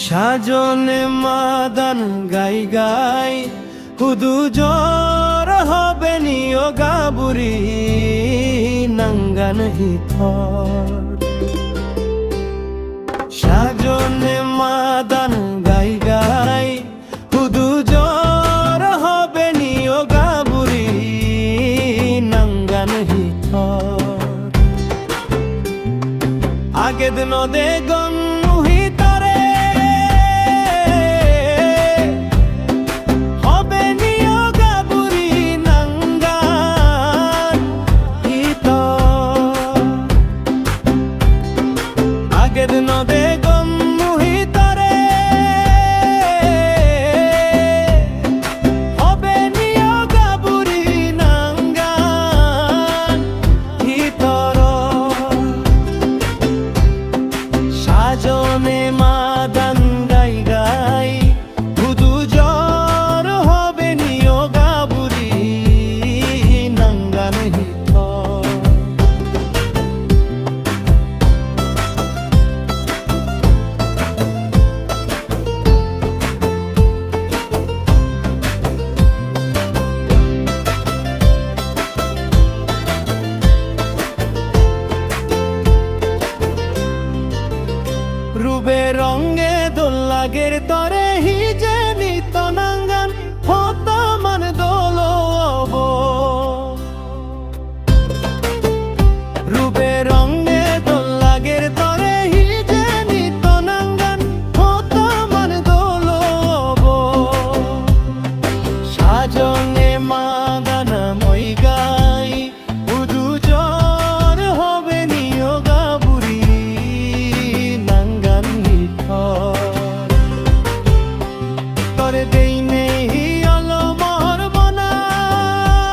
সাজনে মাদান গাই গাই হুদু জোর হবে নিও গাবুরি নাঙ্গান হিথর সাজনে মাদান গাই গাই হুদু জোর হবে নিও গাবুরি নাঙ্গান হিথর আগে দিন দে গন্নু হিতরে হবে নিও গাবুরি নাঙ্গান হিতর আগে দিন দে গন্নু হিতরে হবে নিও গাবুরি নাঙ্গান হিতর সাজনে মাদান গাই গাই হুদু জোর হবে নিও গাবুরি নাঙ্গান হিথর রূপে রঙে দোল লাগের তরে হিজে নিত নাঙ্গান হতা মান দোল রূপে রঙে দোল লাগের তরে হিজে নিত নাঙ্গান হতা মান দোল সাজনে মাদানা মই গাই হুদু জোর হবে নিও গাবুরি নাঙ্গান হিথর তরে দেই নেই অলমহর বনান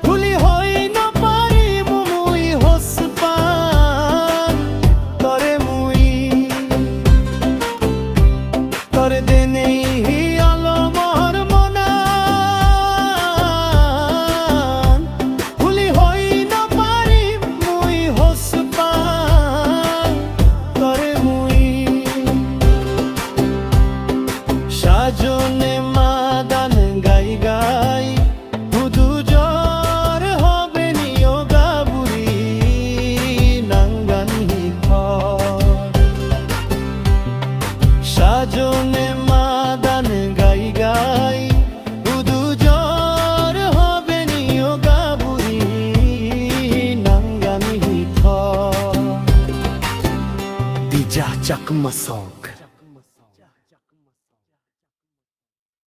ভুলি হই না পারি মুই হসপান তরে মুই তরে দে নেই অলমহর বনান ভুলি হই না পারি মুই হসপান তরে মুই সাজনে মাদান গাই গাই হুদু জোর হবে নিও গাবুরি নাঙ্গান হিথর সাজনে মাদান গাই গাই হুদু জোর হবে নিও গাবুরি নাঙ্গান হিথর দিজা চাকমা সং